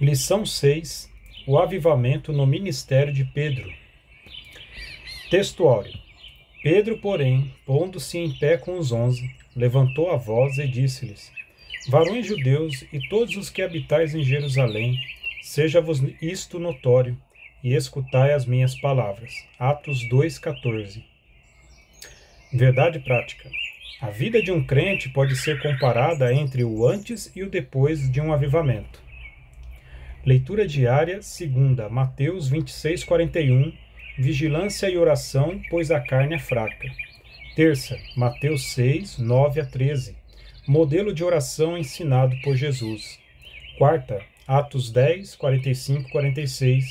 Lição 6: O avivamento no ministério de Pedro. Textuário. Pedro, porém, pondo-se em pé com os 11, levantou a voz e disse-lhes: Varões judeus e todos os que habitais em Jerusalém, seja-vos isto notório, e escutai as minhas palavras. Atos 2,14. Verdade prática. A vida de um crente pode ser comparada entre o antes e o depois de um avivamento. Leitura diária, segunda, Mateus 26:41, vigilância e oração, pois a carne é fraca. Terça, Mateus 6, 9-13, modelo de oração ensinado por Jesus. Quarta, Atos 10, 45-46,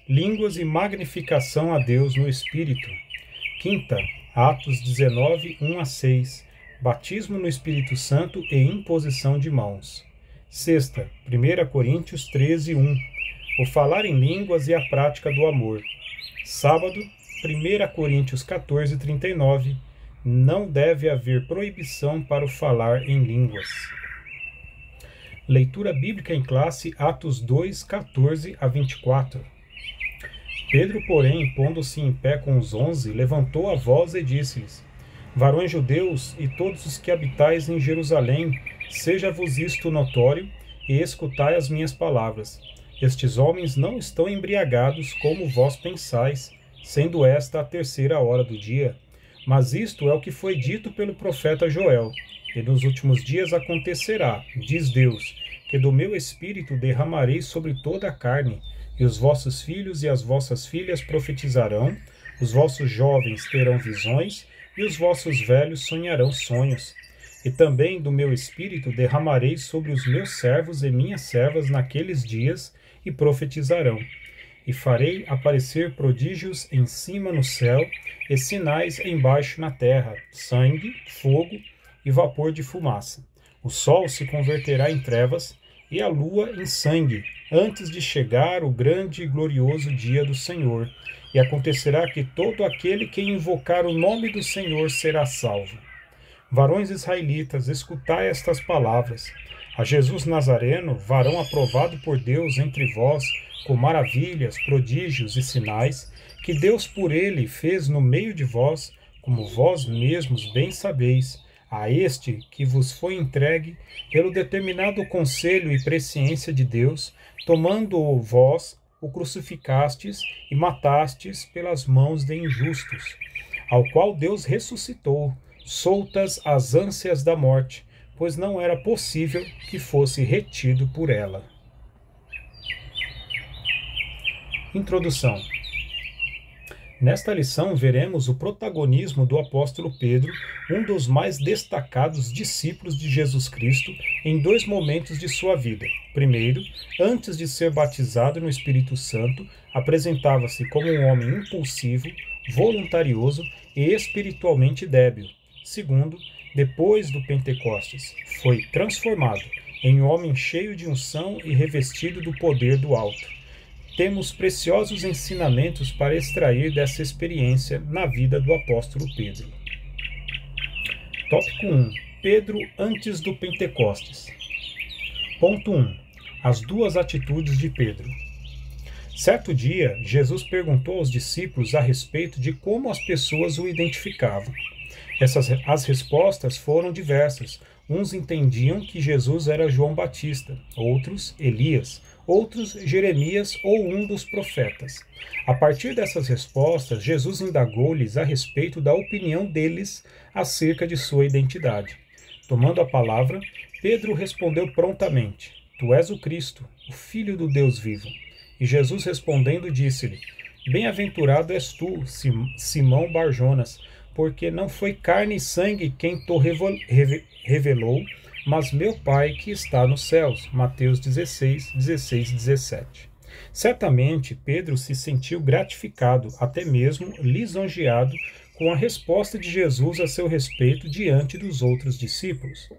línguas e magnificação a Deus no Espírito. Quinta, Atos 19, 1-6, batismo no Espírito Santo e imposição de mãos. Sexta, 1 Coríntios 13, 1, o falar em línguas e a prática do amor. Sábado, 1 Coríntios 14, 39, não deve haver proibição para o falar em línguas. Leitura bíblica em classe, Atos 2, 14-24. Pedro, porém, pondo-se em pé com os 11, levantou a voz e disse-lhes: Varões judeus e todos os que habitais em Jerusalém, seja-vos isto notório, e escutai as minhas palavras. Estes homens não estão embriagados, como vós pensais, sendo esta a terceira hora do dia. Mas isto é o que foi dito pelo profeta Joel. E nos últimos dias acontecerá, diz Deus, que do meu espírito derramarei sobre toda a carne, e os vossos filhos e as vossas filhas profetizarão, os vossos jovens terão visões, e os vossos velhos sonharão sonhos. E também do meu espírito derramarei sobre os meus servos e minhas servas naqueles dias, e profetizarão. E farei aparecer prodígios em cima no céu, e sinais embaixo na terra, sangue, fogo e vapor de fumaça. O sol se converterá em trevas, e a lua em sangue, antes de chegar o grande e glorioso dia do Senhor. E acontecerá que todo aquele que invocar o nome do Senhor será salvo. Varões israelitas, escutai estas palavras. A Jesus Nazareno, varão aprovado por Deus entre vós, com maravilhas, prodígios e sinais, que Deus por ele fez no meio de vós, como vós mesmos bem sabeis, a este que vos foi entregue pelo determinado conselho e presciência de Deus, tomando-o vós, o crucificastes e matastes pelas mãos de injustos, ao qual Deus ressuscitou, soltas as ânsias da morte, pois não era possível que fosse retido por ela. Introdução. Nesta lição veremos o protagonismo do apóstolo Pedro, um dos mais destacados discípulos de Jesus Cristo, em dois momentos de sua vida. Primeiro, antes de ser batizado no Espírito Santo, apresentava-se como um homem impulsivo, voluntarioso e espiritualmente débil. Segundo, depois do Pentecostes, foi transformado em um homem cheio de unção e revestido do poder do alto. Temos preciosos ensinamentos para extrair dessa experiência na vida do apóstolo Pedro. Tópico 1. Pedro antes do Pentecostes. Ponto 1. As duas atitudes de Pedro. Certo dia, Jesus perguntou aos discípulos a respeito de como as pessoas o identificavam. As respostas foram diversas. Uns entendiam que Jesus era João Batista, outros Elias, outros Jeremias ou um dos profetas. A partir dessas respostas, Jesus indagou-lhes a respeito da opinião deles acerca de sua identidade. Tomando a palavra, Pedro respondeu prontamente: Tu és o Cristo, o Filho do Deus vivo. E Jesus respondendo disse-lhe: Bem-aventurado és tu, Simão Barjonas, porque não foi carne e sangue quem te revelou, mas meu Pai que está nos céus. Mateus 16, 16 e 17. Certamente, Pedro se sentiu gratificado, até mesmo lisonjeado, com a resposta de Jesus a seu respeito diante dos outros discípulos.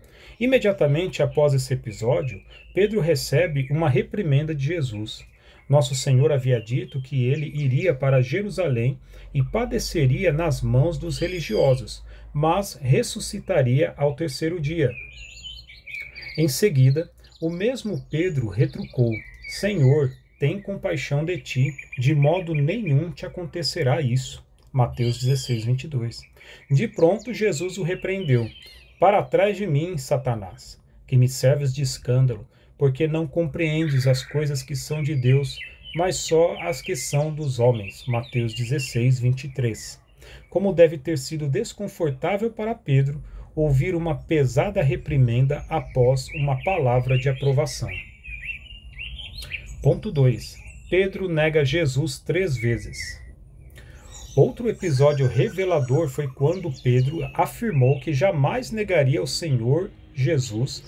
Imediatamente após esse episódio, Pedro recebe uma reprimenda de Jesus. Nosso Senhor havia dito que ele iria para Jerusalém e padeceria nas mãos dos religiosos, mas ressuscitaria ao terceiro dia. Em seguida, o mesmo Pedro retrucou: Senhor, tem compaixão de ti, de modo nenhum te acontecerá isso. Mateus 16, 22. De pronto, Jesus o repreendeu. Para trás de mim, Satanás, que me serves de escândalo, porque não compreendes as coisas que são de Deus, mas só as que são dos homens. Mateus 16, 23. Como deve ter sido desconfortável para Pedro ouvir uma pesada reprimenda após uma palavra de aprovação. Ponto 2. Pedro nega Jesus 3 vezes. Outro episódio revelador foi quando Pedro afirmou que jamais negaria o Senhor Jesus,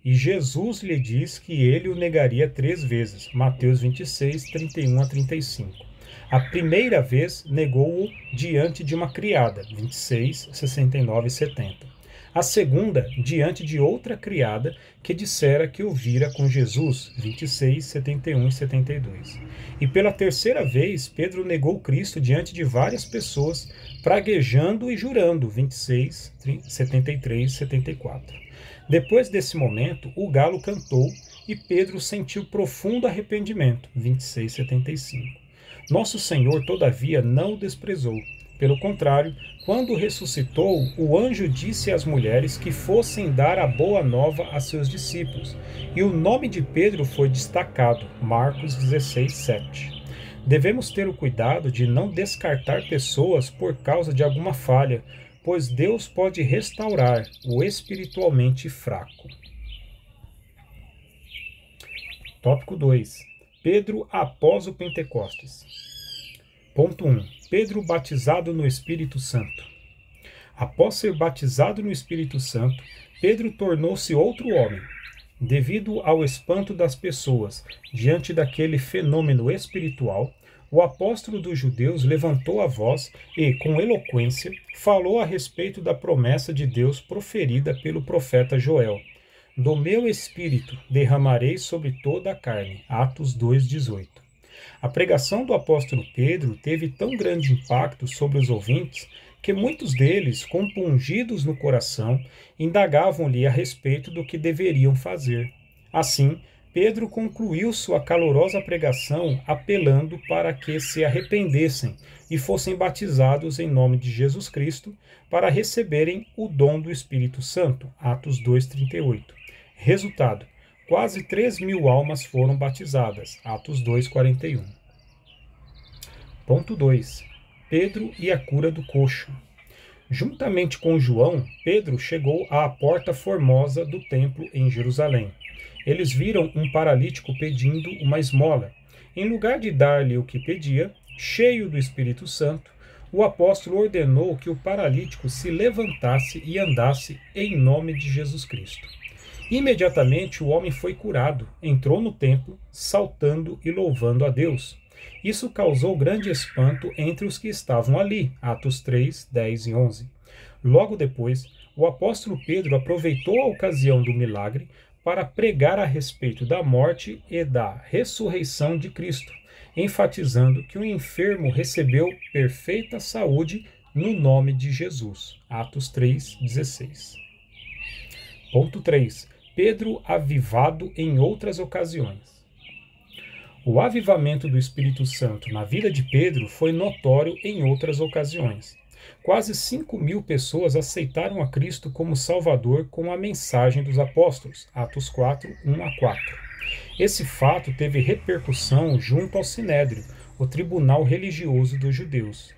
e Jesus lhe diz que ele o negaria 3 vezes. Mateus 26, 31 a 35. A primeira vez negou-o diante de uma criada, 26, 69 e 70. A segunda, diante de outra criada que dissera que o vira com Jesus, 26, 71 e 72. E pela terceira vez, Pedro negou Cristo diante de várias pessoas, praguejando e jurando, 26, 73 e 74. Depois desse momento, o galo cantou e Pedro sentiu profundo arrependimento, 26, 75. Nosso Senhor, todavia, não o desprezou. Pelo contrário, quando ressuscitou, o anjo disse às mulheres que fossem dar a boa nova a seus discípulos, e o nome de Pedro foi destacado, Marcos 16, 7. Devemos ter o cuidado de não descartar pessoas por causa de alguma falha, pois Deus pode restaurar o espiritualmente fraco. Tópico 2. Pedro após o Pentecostes. Ponto 1. Pedro batizado no Espírito Santo. Após ser batizado no Espírito Santo, Pedro tornou-se outro homem. Devido ao espanto das pessoas diante daquele fenômeno espiritual, o apóstolo dos judeus levantou a voz e, com eloquência, falou a respeito da promessa de Deus proferida pelo profeta Joel. Do meu espírito derramarei sobre toda a carne. Atos 2,18. A pregação do apóstolo Pedro teve tão grande impacto sobre os ouvintes que muitos deles, compungidos no coração, indagavam-lhe a respeito do que deveriam fazer. Assim, Pedro concluiu sua calorosa pregação apelando para que se arrependessem e fossem batizados em nome de Jesus Cristo para receberem o dom do Espírito Santo. Atos 2,38. Resultado: quase 3.000 almas foram batizadas. Atos 2,41. Ponto 2. Pedro e a cura do coxo. Juntamente com João, Pedro chegou à porta formosa do templo em Jerusalém. Eles viram um paralítico pedindo uma esmola. Em lugar de dar-lhe o que pedia, cheio do Espírito Santo, o apóstolo ordenou que o paralítico se levantasse e andasse em nome de Jesus Cristo. Imediatamente o homem foi curado, entrou no templo, saltando e louvando a Deus. Isso causou grande espanto entre os que estavam ali, Atos 3, 10 e 11. Logo depois, o apóstolo Pedro aproveitou a ocasião do milagre para pregar a respeito da morte e da ressurreição de Cristo, enfatizando que o enfermo recebeu perfeita saúde no nome de Jesus, Atos 3, 16. Ponto 3. Pedro avivado em outras ocasiões. O avivamento do Espírito Santo na vida de Pedro foi notório em outras ocasiões. Quase 5.000 pessoas aceitaram a Cristo como Salvador com a mensagem dos apóstolos, Atos 4, 1 a 4. Esse fato teve repercussão junto ao Sinédrio, o tribunal religioso dos judeus.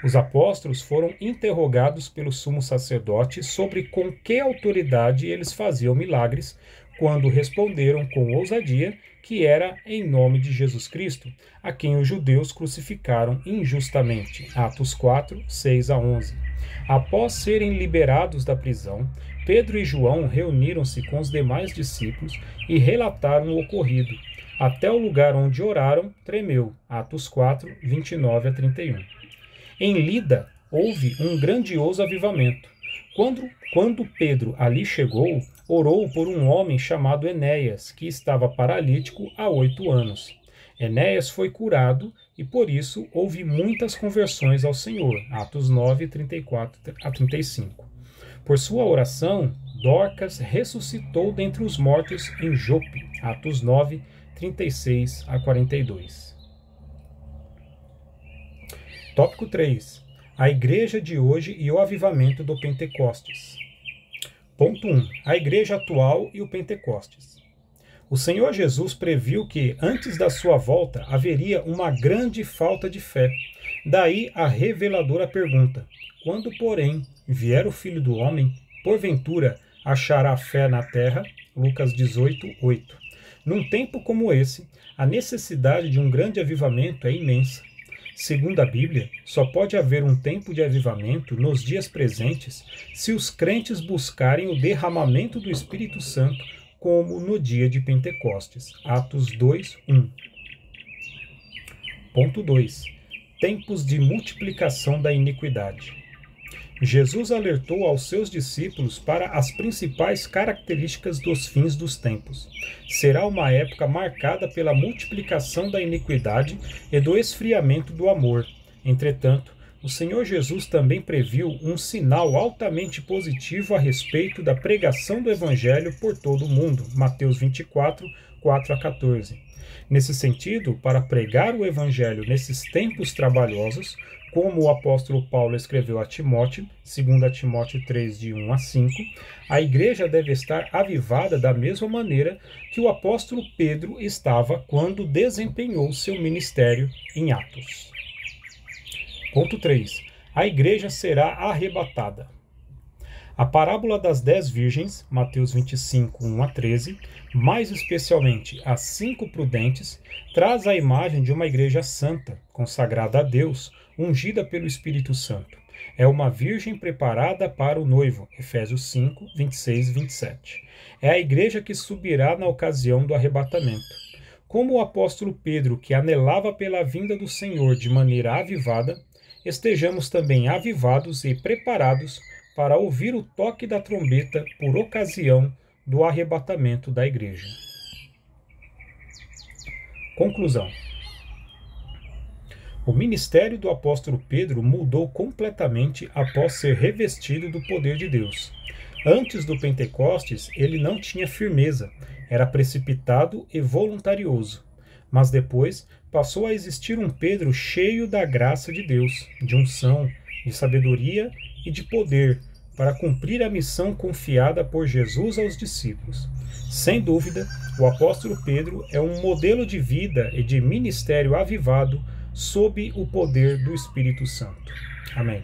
Os apóstolos foram interrogados pelo sumo sacerdote sobre com que autoridade eles faziam milagres, quando responderam com ousadia que era em nome de Jesus Cristo, a quem os judeus crucificaram injustamente. Atos 4, 6 a 11. Após serem liberados da prisão, Pedro e João reuniram-se com os demais discípulos e relataram o ocorrido. Até o lugar onde oraram tremeu. Atos 4, 29 a 31. Em Lida, houve um grandioso avivamento. Quando Pedro ali chegou, orou por um homem chamado Enéas, que estava paralítico há 8 anos. Enéas foi curado e, por isso, houve muitas conversões ao Senhor. Atos 9, 34 a 35. Por sua oração, Dorcas ressuscitou dentre os mortos em Jope. Atos 9, 36 a 42. Tópico 3. A igreja de hoje e o avivamento do Pentecostes. Ponto 1. A igreja atual e o Pentecostes. O Senhor Jesus previu que, antes da sua volta, haveria uma grande falta de fé. Daí a reveladora pergunta: quando, porém, vier o Filho do Homem, porventura achará fé na terra? Lucas 18, 8. Num tempo como esse, a necessidade de um grande avivamento é imensa. Segundo a Bíblia, só pode haver um tempo de avivamento nos dias presentes se os crentes buscarem o derramamento do Espírito Santo, como no dia de Pentecostes. Atos 2, 1. Ponto 2. Tempos de multiplicação da iniquidade. Jesus alertou aos seus discípulos para as principais características dos fins dos tempos. Será uma época marcada pela multiplicação da iniquidade e do esfriamento do amor. Entretanto, o Senhor Jesus também previu um sinal altamente positivo a respeito da pregação do Evangelho por todo o mundo. Mateus 24, 4 a 14. Nesse sentido, para pregar o Evangelho nesses tempos trabalhosos, como o apóstolo Paulo escreveu a Timóteo, 2 Timóteo 3, de 1 a 5, a igreja deve estar avivada da mesma maneira que o apóstolo Pedro estava quando desempenhou seu ministério em Atos. Ponto 3. A igreja será arrebatada. A parábola das 10 virgens, Mateus 25, 1 a 13, mais especialmente as 5 prudentes, traz a imagem de uma igreja santa, consagrada a Deus, ungida pelo Espírito Santo. É uma virgem preparada para o noivo, Efésios 5, 26 e 27. É a igreja que subirá na ocasião do arrebatamento. Como o apóstolo Pedro, que anelava pela vinda do Senhor de maneira avivada, estejamos também avivados e preparados para ouvir o toque da trombeta por ocasião do arrebatamento da igreja. Conclusão. O ministério do apóstolo Pedro mudou completamente após ser revestido do poder de Deus. Antes do Pentecostes, ele não tinha firmeza, era precipitado e voluntarioso. Mas depois passou a existir um Pedro cheio da graça de Deus, de unção, de sabedoria e de poder, para cumprir a missão confiada por Jesus aos discípulos. Sem dúvida, o apóstolo Pedro é um modelo de vida e de ministério avivado sob o poder do Espírito Santo. Amém.